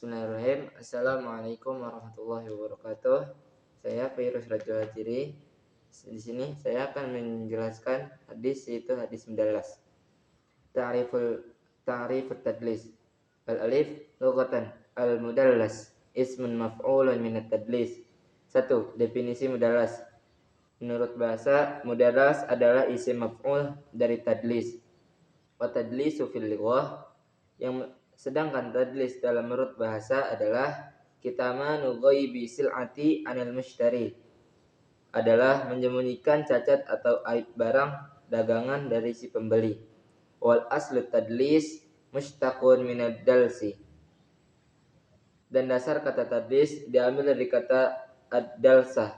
Bismillahirrahmanirrahim. Assalamualaikum warahmatullahi wabarakatuh. Saya Fairuz Rajul Hajiri. Di sini saya akan menjelaskan hadis, yaitu hadis 19. Ta'rifut tadlis. Al-alif lughatan al-mudallas ismun maf'ulun minat tadlis. 1. Definisi mudallas. Menurut bahasa, mudallas adalah isim maf'ul dari tadlis. Wa tadlisu fil lughah, sedangkan tadlis dalam menurut bahasa adalah kitmanu ghaibi sil'ati anil mushtari, adalah menyembunyikan cacat atau aib barang dagangan dari si pembeli. Wal aslu tadlis mushtaqun minad dalsi, dan dasar kata tadlis diambil dari kata ad-dalsah,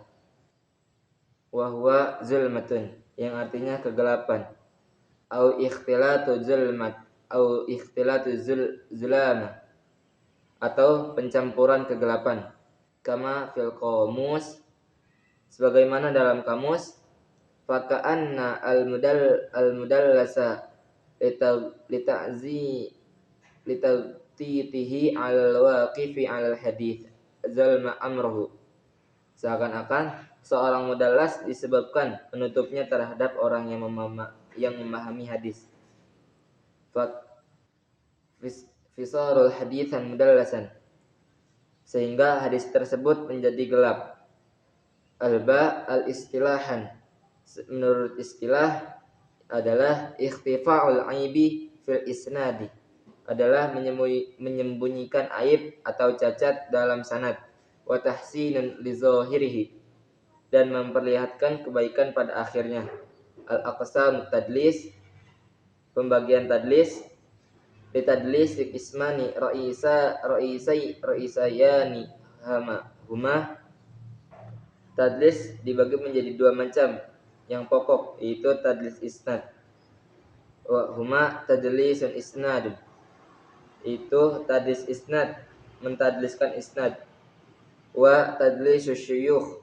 wa huwa zulmatun, yang artinya kegelapan, au ikhtilatu zulmat, au ikhtilatu zulama, atau pencampuran kegelapan. Kama fil qamus, sebagaimana dalam kamus, faka'anna al-mudallasa lita'titihi al-waqifi al-hadith zalma amruhu, seakan-akan seorang mudallas disebabkan penutupnya terhadap orang yang memahami hadis. Fisarul hadithan mudallasan, sehingga hadis tersebut menjadi gelap. Alba al-istilahan, menurut istilah adalah ikhtifa'ul aibi fil isnadi, adalah menyembunyikan aib atau cacat dalam sanad, wa tahsinun li zahirihi, dan memperlihatkan kebaikan pada akhirnya. Al-aqsam tadlis, pembagian tadlis. Litadlis ismani raisayani huma, tadlis dibagi menjadi dua macam yang pokok, yaitu tadlis isnad. Wa huma tadlisun isnad, itu tadlis isnad, mentadliskan isnad. Wa tadlisus syuyukh,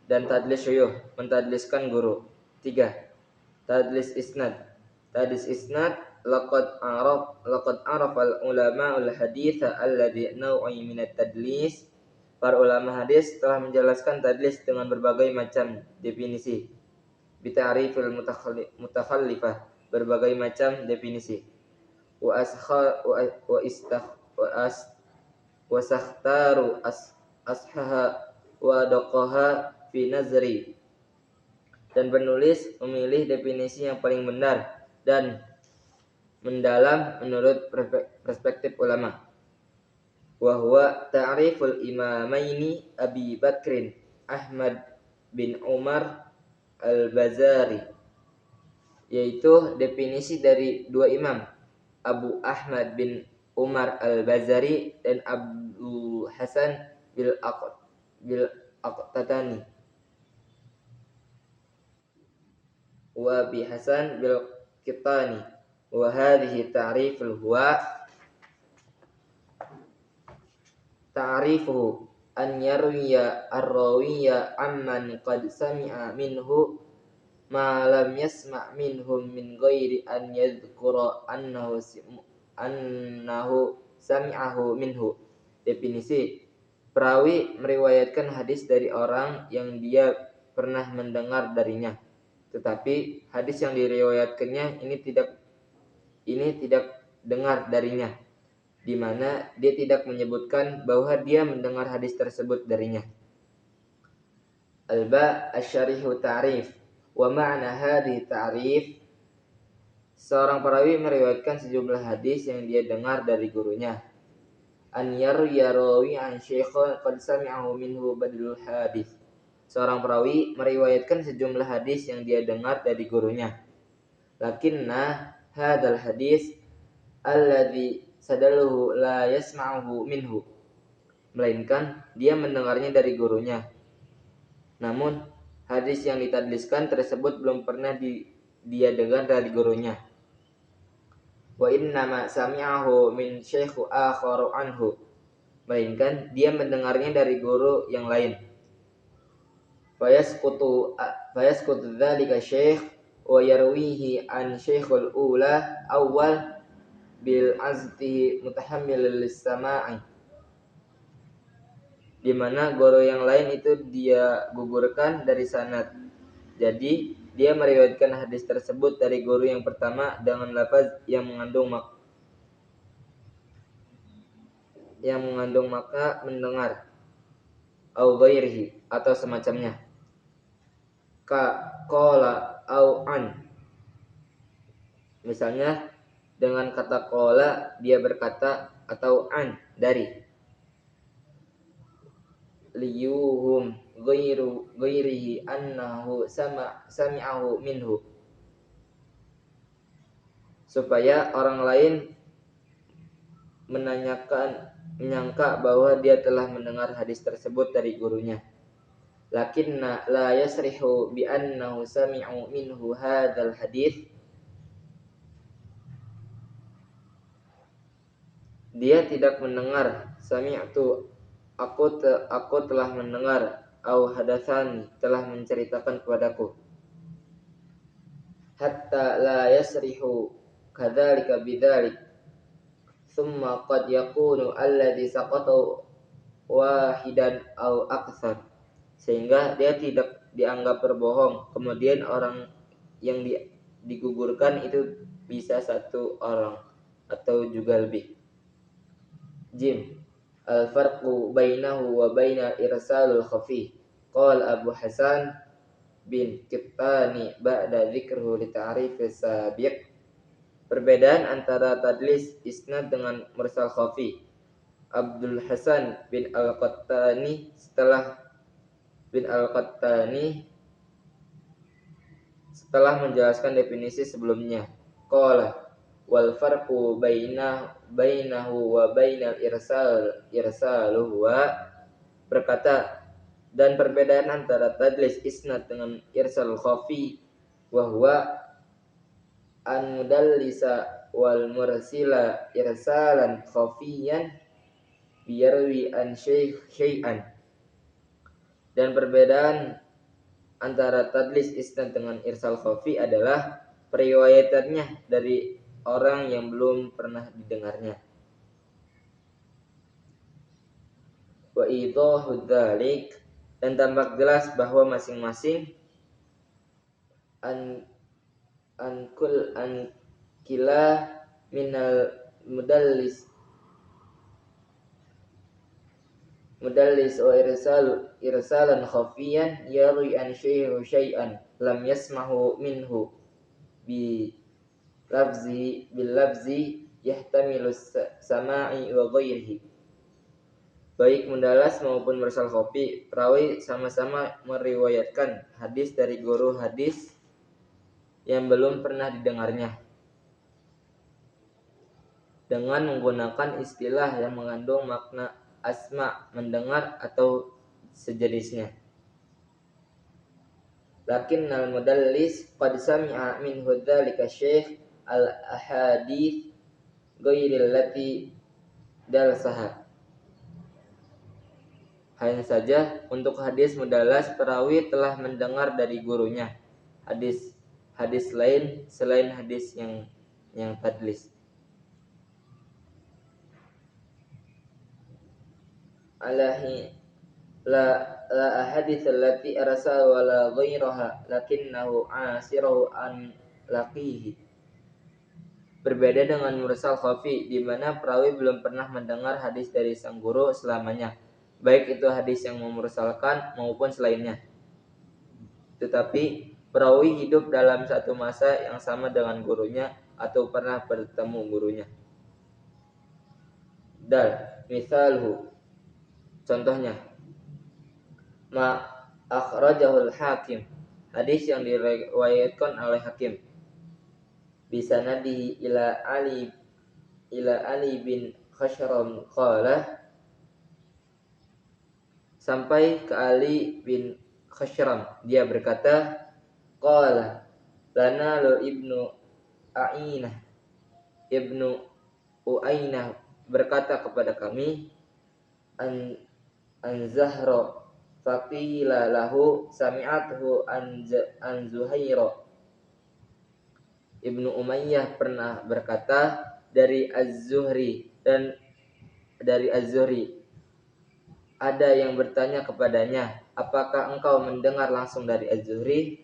dan tadlis syuyukh, mentadliskan guru. 3. Tadlis isnad. Tadlis isnad laqad arafal ulama'ul haditha alladhi naw'i minat tadlis. Para ulama hadis telah menjelaskan tadlis dengan berbagai macam definisi. Bita'rifil mutakhallifah, berbagai macam definisi. Wa sakhtaru ashaha wa daqaha fi nazri, dan penulis memilih definisi yang paling benar dan mendalam menurut perspektif ulama. Wa huwa ta'riful imamaini Abi Bakrin Ahmad bin Umar al-Bazari, yaitu definisi dari dua imam, Abu Ahmad bin Umar al-Bazari dan Abu Hasan bil Aqtatani, wa bi Hasan bil Qitani. Wa hadhihi ta'riful huwa ta'rifuhu an yarwiya ar-rawiya amman qad sami'a minhu ma lam yasma' minhum min ghairi an yadhkura annahu sami'ahu minhu. Definisi: perawi meriwayatkan hadis dari orang yang dia pernah mendengar darinya, tetapi hadis yang diriwayatkannya ini tidak dengar darinya, di mana dia tidak menyebutkan bahwa dia mendengar hadis tersebut darinya. Alba asyarihu ta'rif. Wa ma'na hadhihi ta'rif, seorang perawi meriwayatkan sejumlah hadis yang dia dengar dari gurunya. An yarwiya rawi an syaikhin qad sami'ahu minhu badlul hadis, seorang perawi meriwayatkan sejumlah hadis yang dia dengar dari gurunya. Lakinna hadzal hadis alladhi sadaluhu la yasma'uhu minhu, melainkan dia mendengarnya dari gurunya, namun hadis yang ditadliskan tersebut belum pernah dia dengar dari gurunya. Wa innama sami'ahu min syaikh akhar anhu, melainkan dia mendengarnya dari guru yang lain. Fayasqutu dzalika syaikh wa yarwihi an syaikhul ula awal bil aztihi mutahammilil lis-sama'i, di mana guru yang lain itu dia gugurkan dari sanad. Jadi dia meriwayatkan hadis tersebut dari guru yang pertama dengan lafaz yang mengandung makna mendengar au ghairihi atau semacamnya. Ka qala au an. Misalnya dengan kata qala dia berkata atau an dari. Liyuhum ghairihi annahu sami'ahu minhu, supaya orang lain menyangka bahwa dia telah mendengar hadis tersebut dari gurunya. Lakinna la yasrihu bi annahu sami'u minhu hadzal hadis. Dia tidak mendengar sami'tu aku telah mendengar au hadatsani telah menceritakan kepadaku. Hatta la yasrihu kadzalika bidzalik. Thumma qad yakunu alladhi saqata wahidan au aktsar. Sehingga dia tidak dianggap berbohong. Kemudian orang yang digugurkan itu bisa satu orang atau juga lebih. Jim. Al-farqu bainahu wa baina irsalul khafi. Qala Abu Hasan bin Kittani ba'da dzikruhu li ta'rifis sabiq. Perbedaan antara tadlis isnad dengan mursal khafi. Abdul Hasan bin Al-Qattani setelah menjelaskan definisi sebelumnya. Qala wal farqu bainahu wa bainal irsaluhu wa, berkata, dan perbedaan antara tadlis isnad dengan irsal khafi wa huwa an mudallisa wal mursila irsalan khafiyan biyarwi an syai'an. Dan perbedaan antara tadlis isnad dengan irsal khafi adalah periwayatannya dari orang yang belum pernah didengarnya. Wa idahu dzalik, dan tampak jelas bahwa masing-masing an kila minal mudallis wa irsalan khafiyan yarwi an syai'an lam yasmahu minhu bil lafzi yahtamilu sama'i wa ghairihi. Baik mudalas maupun mursal khafi, perawi sama-sama meriwayatkan hadis dari guru hadis yang belum pernah didengarnya dengan menggunakan istilah yang mengandung makna asma, mendengar atau sejenisnya. Lakinnal mudallis qad sami'a minhu dzalika syekh al ahadits ghairil lati dalsaha. Hanya saja untuk hadis mudalas, perawi telah mendengar dari gurunya hadis lain selain hadis yang tadlis. Alahi la ahadits allati arsala wala ghairaha lakinnahu asirahu an laqihi. Berbeda dengan mursal khafi, di mana perawi belum pernah mendengar hadis dari sang guru selamanya, baik itu hadis yang memursalkan maupun selainnya. Tetapi perawi hidup dalam satu masa yang sama dengan gurunya atau pernah bertemu gurunya. Dal misalhu, contohnya, ma akhrajahul hakim, hadis yang diriwayatkan oleh hakim, bisanadihi ila Ali bin Khashram qala, sampai ke Ali bin Khashram, dia berkata, qala lana lu ibnu Uainah berkata kepada kami, an Zahra faqila lahu sami'athu an Zuhaira. Ibnu Umayyah pernah berkata dari Az-Zuhri dan dari Az-Zuhri. ada yang bertanya kepadanya, apakah engkau mendengar langsung dari Az-Zuhri?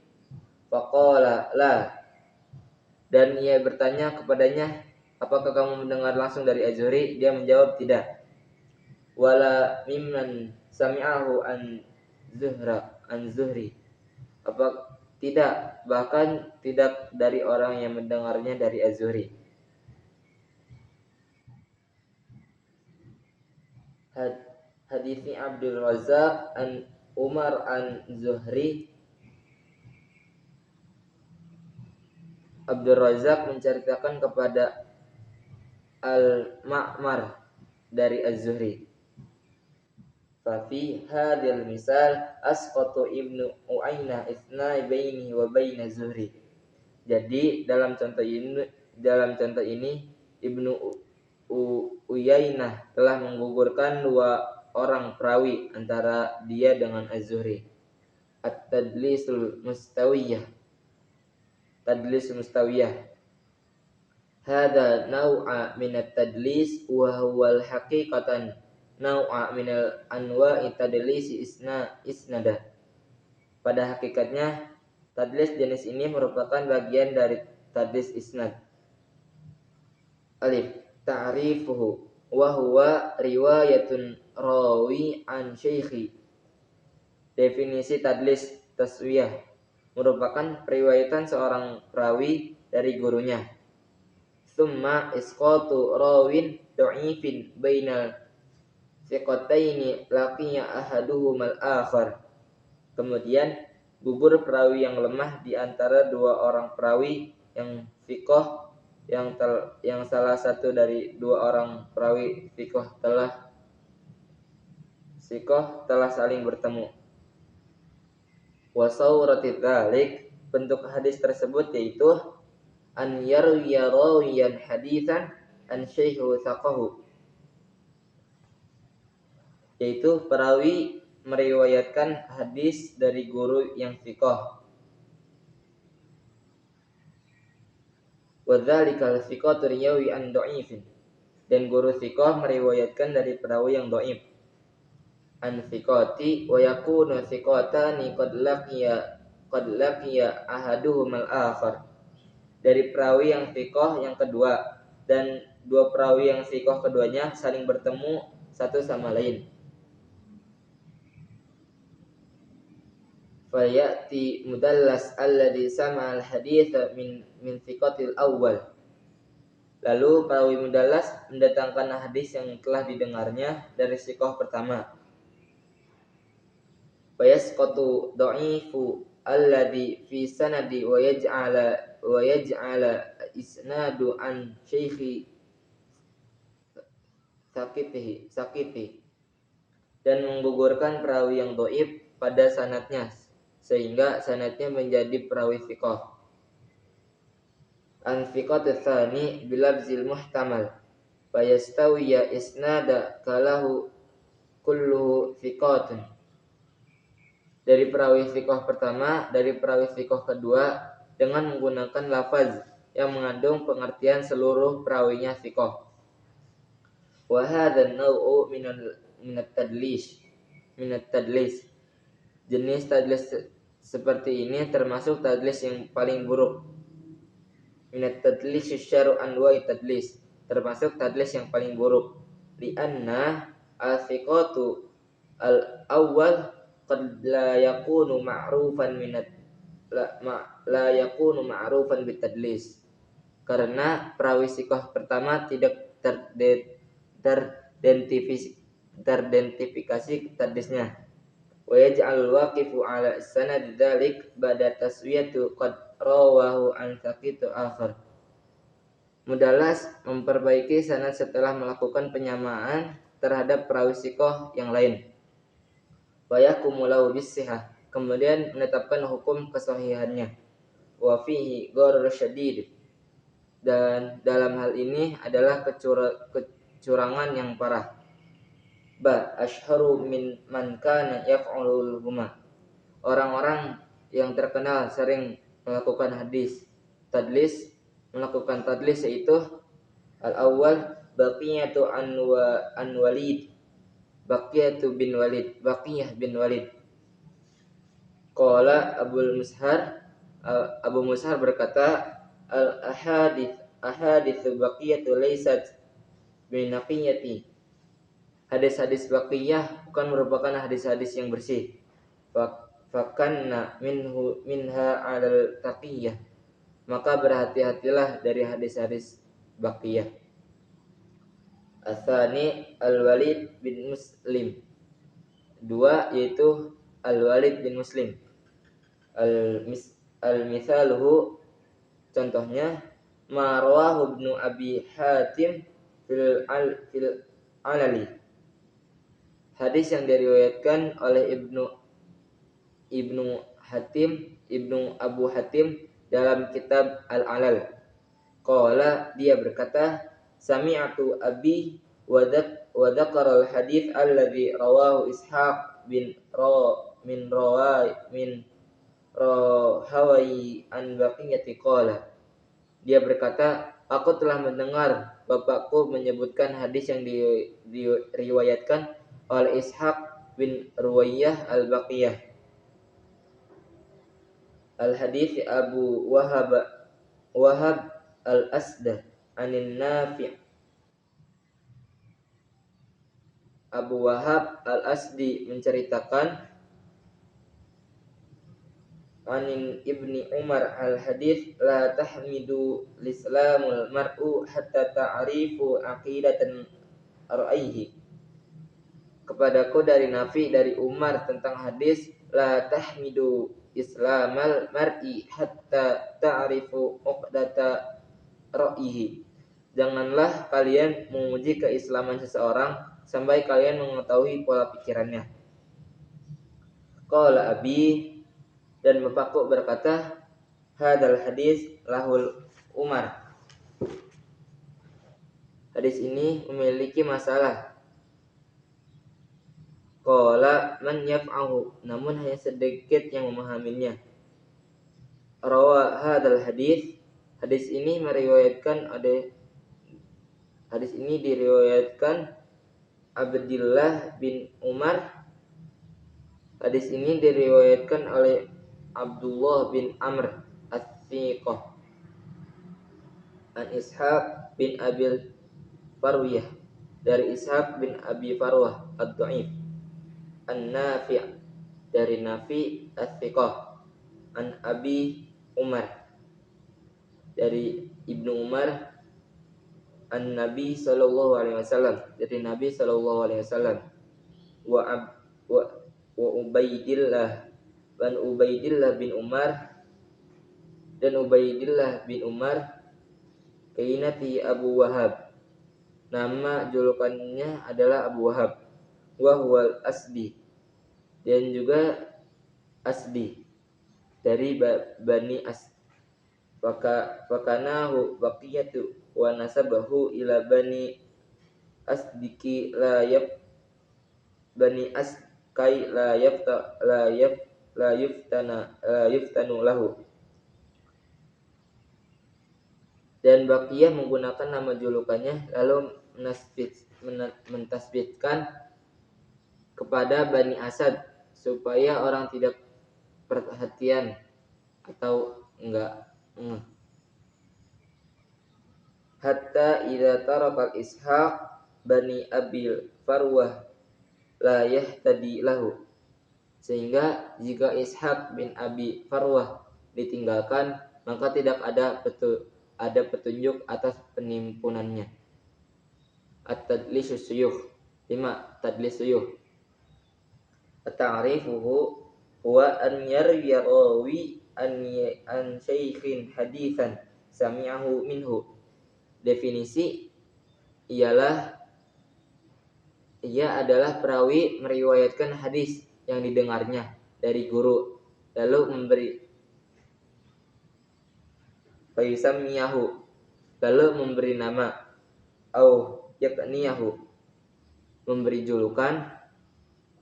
Faqala la. Dan ia bertanya kepadanya, apakah kamu mendengar langsung dari Az-Zuhri? Dia menjawab tidak. Wala mimman sami'ahu an Zuhri. Apa tidak, bahkan tidak dari orang yang mendengarnya dari Az-Zuhri. Haditsnya Abdul Razak an Umar an Zuhri. Abdul Razak menceritakan kepada Al-Ma'mar dari Az-Zuhri. Fafi hadil misal asqatu ibnu Uainah isna bainihi wa baina Zuhri. Jadi dalam contoh ini Ibnu Uyainah telah menggugurkan dua orang perawi antara dia dengan Az-Zuhri. At-tadlisul mustawiyah. Tadlis mustawiyah. Hada naw'a min at-tadlis wa huwa al-haqiqatan naw'a min al-anwa'i tadlisi isnada. Pada hakikatnya tadlis jenis ini merupakan bagian dari tadlis isnad. Alif, ta'rifuhu wa huwa riwayatun rawi an syekhi. Definisi tadlis taswiyah merupakan periwayatan seorang perawi dari gurunya. Tsumma isqatu rawin dha'ifin bainal thiqataini laqiya ahaduhumal akhar. Kemudian gugur perawi yang lemah di antara dua orang perawi yang thiqah yang salah satu dari dua orang perawi thiqah telah saling bertemu. Wa sawrati dzalik, bentuk hadis tersebut yaitu an yarwiya rawiyan haditsan an syaihu saqahu, yaitu perawi meriwayatkan hadis dari guru yang thiqah. Wa dzalikal thiqatu riyawi an dha'ifin, dan guru thiqah meriwayatkan dari perawi yang dhaif. An thiqati wa yakunu thiqatani qad laqiya ahaduhumal akhar, dari perawi yang thiqah yang kedua, dan dua perawi yang thiqah keduanya saling bertemu satu sama lain. Fayati mudallas alladhi sama al-haditha min thiqatil awal. Lalu perawi mudallas mendatangkan hadis yang telah didengarnya dari thiqah pertama. Fayasqatu dha'ifu alladhi fi sanadi wa yaj'ala isnadu an syekhi sakiti, dan menggugurkan perawi yang dhaif pada sanadnya sehingga sanadnya menjadi perawi thiqah. An thiqatu tsani bilafzil muhtamal fayastawiya isnada kalahu kulluhu thiqatun. Dari perawi thiqah pertama, dari perawi thiqah kedua dengan menggunakan lafaz yang mengandung pengertian seluruh perawinya thiqah. Wa hadha an-naw'u min at-tadlis. Jenis tadlis seperti ini termasuk tadlis yang paling buruk. Minat tadlis syar'u anwa'i tadlis, termasuk tadlis yang paling buruk. Li'anna al-thiqatu al-awwal qad la yakunu ma'rufan bitadlis. Karena perawi thiqah pertama tidak teridentifikasi tadlisnya. Wa yaj'al waqifu ala sanad dzalik ba'da taswiyatu qad rawahu an saqitu akhar. Mudallas memperbaiki sanad setelah melakukan penyamaan terhadap perawi thiqah yang lain. Wa yaqumu lahu bis-sihah, kemudian menetapkan hukum kesahihannya. Wa fihi gharar syadid, dan dalam hal ini adalah kecurangan yang parah. Ashharu min man kana yaf'alul huma, orang-orang yang terkenal sering melakukan tadlis yaitu al-awwal baqiyatu an Walid Baqiyah bin Walid. Qala Abu Mushar berkata, al ahadits baqiyatu laysat min naqiyati. Hadis-hadis baqiyah bukan merupakan hadis-hadis yang bersih. Fakanna minha 'alal taqiyah. Maka berhati-hatilah dari hadis-hadis baqiyah. Asani Al-Walid bin Muslim. Dua yaitu Al-Walid bin Muslim. Al-mithaluhu, contohnya ma rawahu Ibnu Abi Hatim fil alali. Hadis yang diriwayatkan oleh Ibnu Abu Hatim dalam kitab Al-Alal. Qala, dia berkata, sami'atu abi wa dzakara al-hadits alladzi rawahu Ishaq bin Rahawai an baqiyati qala. Dia berkata, aku telah mendengar bapakku menyebutkan hadis yang diriwayatkan oleh Ishaq bin Ruwayyah al-Baqiyah. Al-hadits Abu Wahab al-Asdah anin Nafi'. Abu Wahab al-Asdi menceritakan anin Ibni Umar al-hadits la tahmidu lislamul mar'u hatta ta'rifu aqidatan ra'aihi. Kepadaku dari Nafi dari Umar tentang hadis la tahmidu islamal mar'i hatta ta'rifu uqdata ra'yihi. Janganlah kalian memuji keislaman seseorang sampai kalian mengetahui pola pikirannya. Qala abi, dan bapakku berkata, hadal hadis lahul Umar. Hadis ini memiliki masalah. Qala man yaf'ahu, namun hanya sedikit yang memahaminya. Rawa hadal hadis, hadis ini diriwayatkan Abdullah bin Umar. Hadis ini diriwayatkan oleh Abdullah bin Amr as-Siqah an Ishaq bin Abi Farwiyah, dari Ishaq bin Abi Farwah ad-Dha'if, an-Nafi' dari Nafi as-Siqah, an Abi Umar dari Ibnu Umar, an Nabi sallallahu alaihi wasallam dari Nabi sallallahu alaihi wasallam, wa Ubaidillah bin Umar, dan Ubaidillah bin Umar kainati Abu Wahab, nama julukannya adalah Abu Wahab, wa huwal Asdi, dan juga Asdi dari Bani As. Fakanahu baqiyatu wa nasabahu ila Bani Asdiki Bani Askai la yuftanu lahu. Dan Baqiyah menggunakan nama julukannya lalu mentasbihkan kepada Bani Asad supaya orang tidak perhatian atau enggak. Hatta idza taraka Ishaq Bani Abil Farwah la yahtadi lahu, sehingga jika Ishaq bin Abi Farwah ditinggalkan maka tidak ada petunjuk atas penimpunannya. At-tadlisus suyuh. 5. Tadlis suyuh. At-ta'rifuhu huwa an yarwiya rawi an syaikhin haditsan sami'ahu minhu. Definisi ia adalah perawi meriwayatkan hadis yang didengarnya dari guru lalu memberi fayusammiyahu, lalu memberi nama, au yakniyahu, memberi julukan,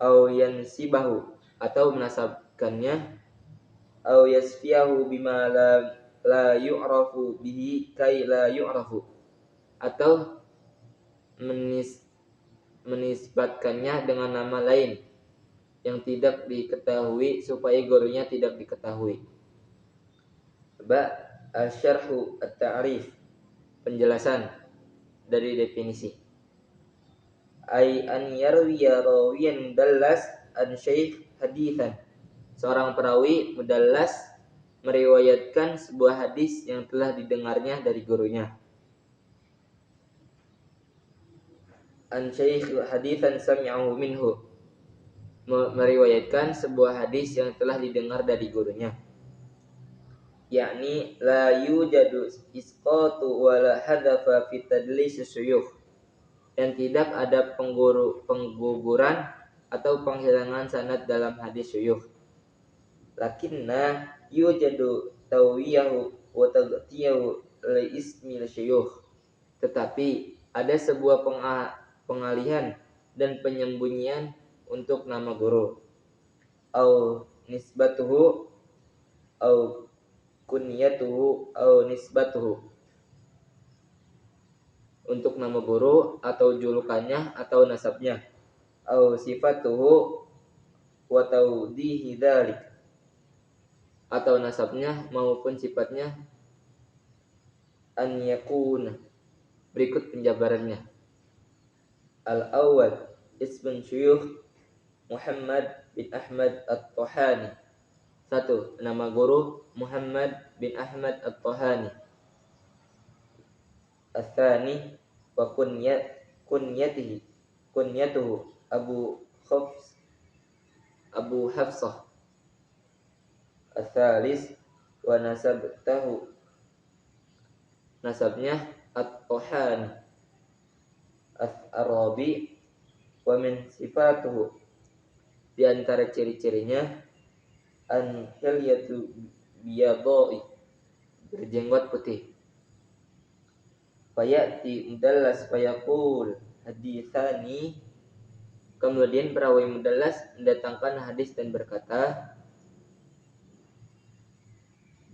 au yansibahu, atau menasabkannya, au yasfiyahu bima la yu'rafu bihi kai la yu'rafu, atau menisbatkannya dengan nama lain yang tidak diketahui supaya gurunya tidak diketahui. Al-syarhu at-ta'rif, penjelasan dari definisi. Ay an yarwiya rawiyan mudallas an syekh hadithan. Seorang perawi mudallas meriwayatkan sebuah hadis yang telah didengarnya dari gurunya. An syekh hadithan sami'ahu minhu, meriwayatkan sebuah hadis yang telah didengar dari gurunya. Yakni la yujadu isqatu wala hadafa fi tadlis syuyukh, dan tidak ada pengguguran atau penghilangan sanad dalam hadis syuyukh. Lakinna yujadu tawiyahu wa tagtiyahu li ismil syuyukh, tetapi ada sebuah pengalihan dan penyembunyian untuk nama guru. Au nisbatuhu au kunyatuhu au nisbatuhu, untuk nama guru atau julukannya atau nasabnya. Au sifatuhu wa tawdihi dzalik, atau nasabnya maupun sifatnya. An yakuna, berikut penjabarannya. Al-awwal ismun syuyukh Muhammad bin Ahmad At-Tahani. 1. Nama guru Muhammad bin Ahmad At-Tahani. Ats-tsani wa kunyatuhu Abu Hafsah. Ats-tsalis wa nasabtahu, nasabnya At-Tahani. Ats-rabi wa min sifatuhu, di antara ciri-cirinya an hilyatu biyadai, berjenggot putih. Fayati mudallas fayaqul haditsani, kemudian perawi mudallas mendatangkan hadis dan berkata,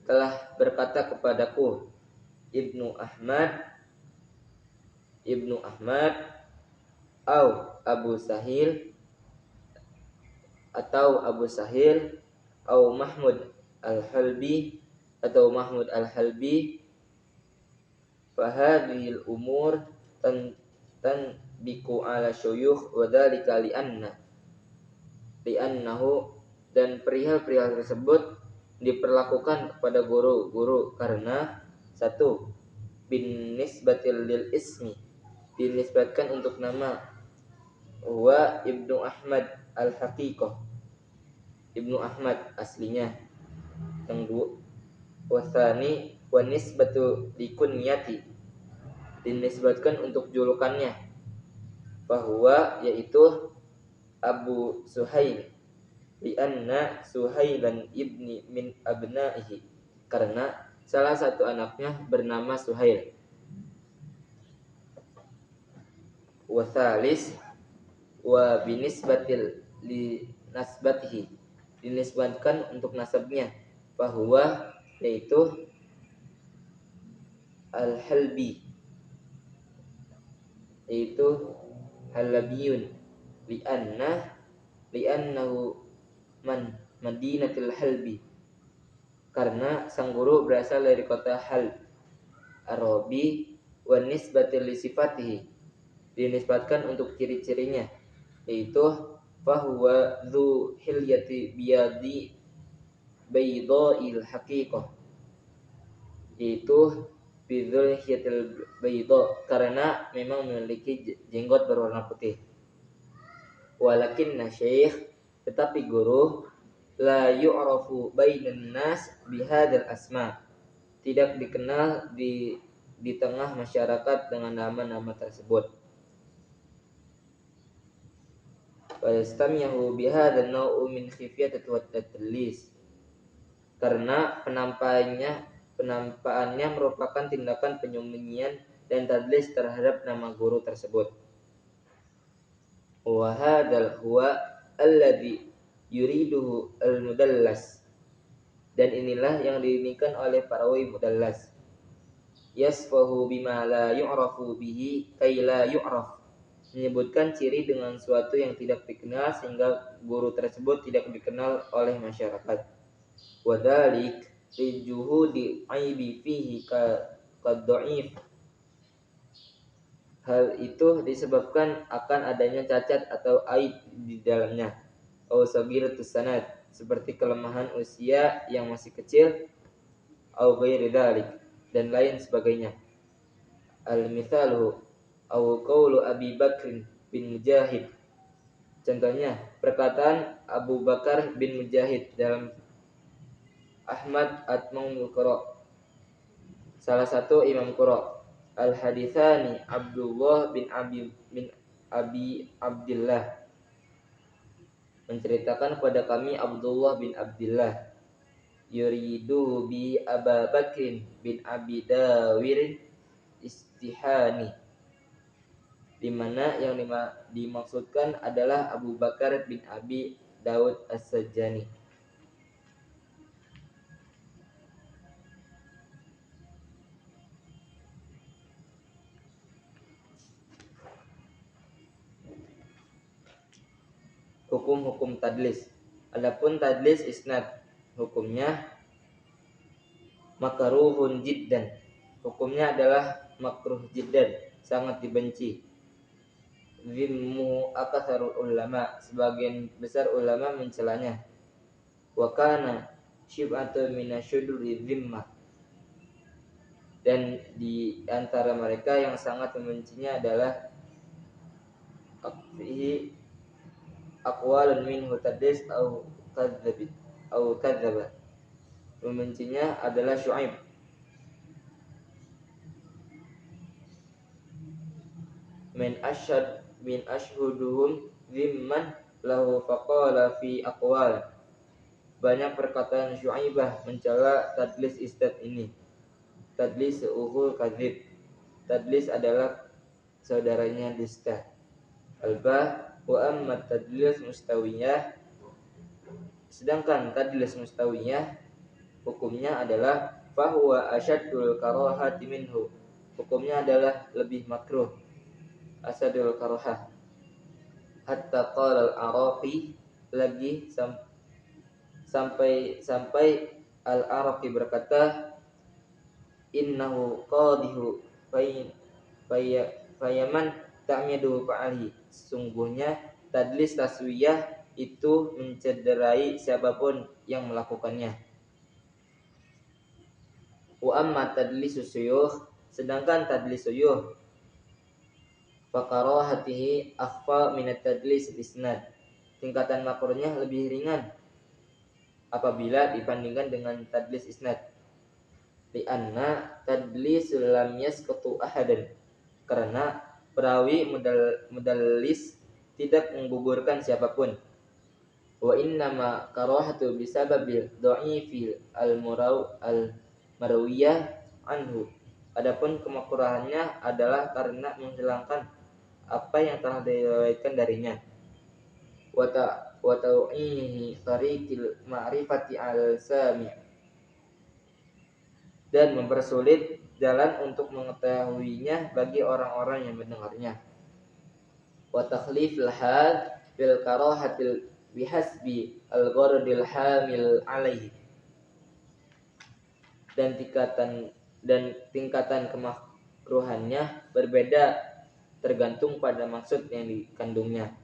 telah berkata kepadaku Ibnu Ahmad au Abu Sahil, atau Abu Sahil, au Mahmud Al-Halbi, atau Mahmud Al-Halbi. Fahadhil umur tanbiku ala syuyukh wa dzalika li'annahu, dan perihal-perihal tersebut diperlakukan kepada guru-guru karena 1. Bin nisbatil lil ismi, dinisbatkan untuk nama, wa Ibnu Ahmad al-haqiqah, Ibnu Ahmad aslinya. Yang 2, wasani wa nisbatu likunyati, dinisbatkan untuk julukannya, bahwa yaitu Abu Suhail, lianna Suhailan ibni min abnaihi, karena salah satu anaknya bernama Suhail. Wasalis wa binisbatil li nasbatihi, dinisbatkan untuk nasabnya, bahwa yaitu Al-Halbi, yaitu Halabiyun, li'annahu Madinatul Halbi, karena sang guru berasal dari kota Halb. Arabi wa nisbatil li sifatihi, dinisbatkan untuk ciri-cirinya, yaitu fahuwa dzu hilyati biyadi baydha'il haqiqah, yaitu bidzul hiyatil baydha, karena memang memiliki jenggot berwarna putih. Walakinna syekh, tetapi guru, la yu'rafu bainan nas bihadzal asma, tidak dikenal di tengah masyarakat dengan nama-nama tersebut. Wa yastamihu bihadzal naw'u min khifyati wa tadlis, karena penampaannya merupakan tindakan penyembunyian dan tadlis terhadap nama guru tersebut. Wa hadzal huwa alladhi yuriduhu al-mudallas, dan inilah yang diinginkan oleh perawi mudallas. Yasfahu bima la yu'rafu bihi kay la yu'raf, menyebutkan ciri dengan suatu yang tidak dikenal sehingga guru tersebut tidak dikenal oleh masyarakat. Wadalik lijuhudi aibi fihi kadhaif. Hal itu disebabkan akan adanya cacat atau aib di dalamnya. Au sagiratus sanad, seperti kelemahan usia yang masih kecil, au ghairi dzalik, dan lain sebagainya. Al-mithalu au qaulu Abi Bakr bin Mujahid. Contohnya, perkataan Abu Bakar bin Mujahid dalam Ahmad At-Maumul Qura, salah satu imam Qura. Al-hadithani Abdullah bin Abi Abdillah, menceritakan kepada kami Abdullah bin Abdillah, yuridu bi Aba Bakrin bin Abi Dawir Istihani, di mana yang dimaksudkan adalah Abu Bakar bin Abi Daud As-Sajjani. Hukum-hukum tadlis. Adapun tadlis isnad, hukumnya makruhun jiddan. Hukumnya adalah makruh jiddan, sangat dibenci. Zimmu aktsarul ulama, sebagian besar ulama mencelanya. Wa kana syib'atu minasyuduri zimmah, dan di antara mereka yang sangat membencinya adalah fihi aqwalun minhu tadlis au kadzaba. Membencinya adalah Syuaib. Min ashhuduhum zimman lahu faqala fi aqwal. Banyak perkataan Syuaibah mencela tadlis isnad ini. Tadlis uhul kadzib. Tadlis adalah saudaranya dusta. Alba wa amma tadlis mustawiyah. Sedangkan tadlis mustawiyah hukumnya adalah fahuwa asyaddul karahati minhu. Hukumnya adalah lebih makruh, asadul karahah. Hatta qala al-Araqi, lagi sampai al-Araqi berkata, innahu qadihu fayaman ta'midu fa'ali. Sungguhnya tadlis taswiyah itu mencederai siapapun yang melakukannya. Wa amma tadlisu suyuh, sedangkan tadlis suyuh fakarahatihi akhfa minat tadlis isnad. Tingkatan makruhnya lebih ringan apabila dibandingkan dengan tadlis isnad. Lianna tadlis lam yasqutu ahadan, karena perawi mudallis tidak menggugurkan siapapun. Wa innama karahatu bisababil dha'ifil al-marwiyah anhu. Adapun kemakruhannya adalah karena menghilangkan apa yang telah diriwayatkan darinya. Wa ta'inihi tariqil ma'rifati al-sami', dan mempersulit jalan untuk mengetahuinya bagi orang-orang yang mendengarnya. Wa takhlifil hal bil karahatil bihasbi al-gharadil hamil alaihi, dan tingkatan kemakruhannya berbeda tergantung pada maksud yang dikandungnya.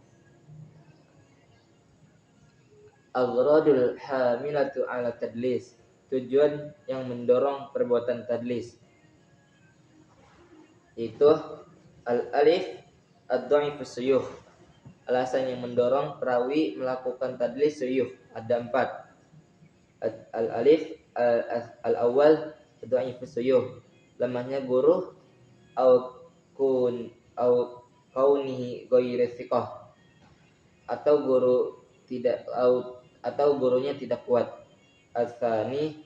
Al-gharadul hamilatu ala tadlis, tujuan yang mendorong perbuatan tadlis, itu al-alif ad-dha'ifus suyuh. Alasan yang mendorong perawi melakukan tadlis suyuh ada 4. Al-alif al-awwal ad-dha'ifus suyuh, lemahnya guru, au kaunihi ghairi thiqah, atau gurunya tidak kuat. Al-tsani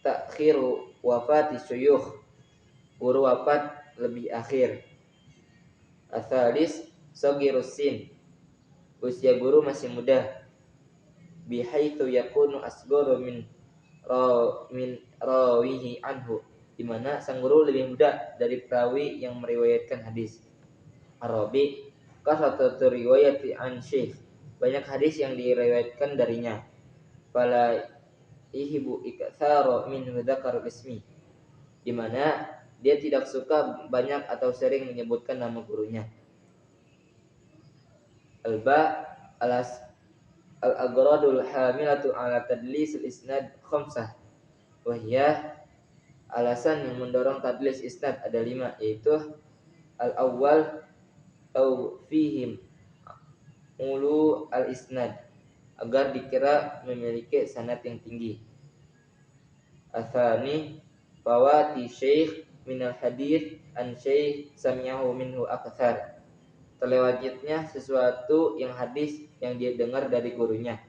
ta'khiru wafati syuyukh, guru wafat lebih akhir. Al-tsalis saghirus sin, usia guru masih muda. Bihaitsu yakunu asgharu min rawihi anhu, di mana sang guru lebih muda dari perawi yang meriwayatkan hadis. Arabi kasratu riwayati an syekh, banyak hadis yang diriwayatkan darinya. Fala ihibu iktsara min dzakarul ismi, di mana dia tidak suka banyak atau sering menyebutkan nama gurunya. Alba alas al-agradul hamilatu ala tadlis al-isnad khamsah, wahya, alasan yang mendorong tadlis isnad ada 5, yaitu al-awwal au fihim ulu al-isnad, agar dikira memiliki sanad yang tinggi. Atsani fawati syekh minal hadith an syekh sami'ahu minhu aktsar, terlewatnya sesuatu yang hadis yang dia dengar dari gurunya,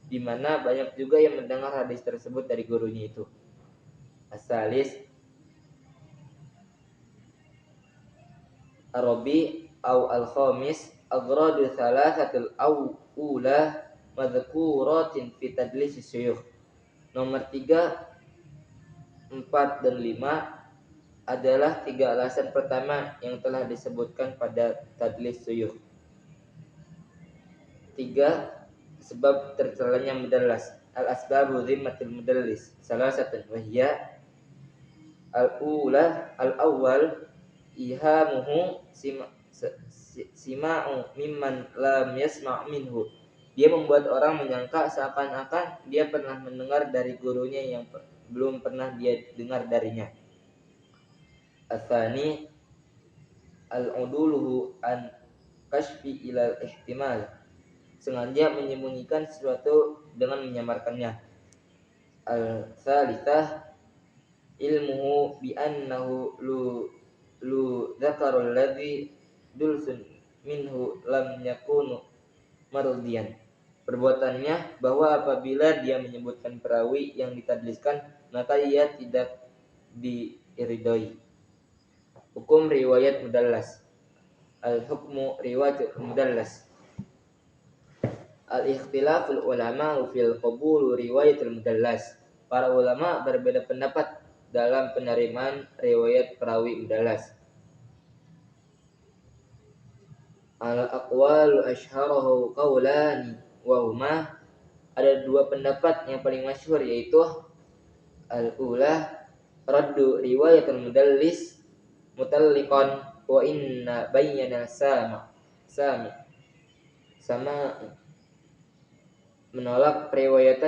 di mana banyak juga yang mendengar hadis tersebut dari gurunya itu. Asalis Arabi au al-khamis agradu thalathatul awula madhkuratin fi tadlis syuyukh. Nomor 3, 4, dan 5 adalah 3 alasan pertama yang telah disebutkan pada tadlis syuyukh. 3. Sebab tercelanya mudallas. Al-asbabu zimmatil mudallis salah satu wahya al-ula al-awwal ihamuhu sima'u mimman lam yasma' minhu, dia membuat orang menyangka seakan-akan dia pernah mendengar dari gurunya yang belum pernah dia dengar darinya. Atsani al-uduluhu an kashfi ilal ihtimal, sengaja menyembunyikan sesuatu dengan menyamarkannya. Al-tsalitsah ilmuhu bi annahu lu dzakarul ladzi dulsun minhu lam yakunu mardiyan, perbuatannya bahwa apabila dia menyebutkan perawi yang ditadliskan maka ia tidak diridhoi. Hukum riwayat mudallas. Al-hukmu riwayat mudallas. Al-ikhtilaful ulama fil qabul riwayatul mudallas. Para ulama berbeda pendapat dalam penerimaan riwayat perawi mudallas. Al-aqwal asyharahu qawlani wa huma, ada 2 pendapat yang paling masyhur, yaitu al-ula raddu riwayatul mudallis mutalliqan wa inna bayyana sama menolak periwayatan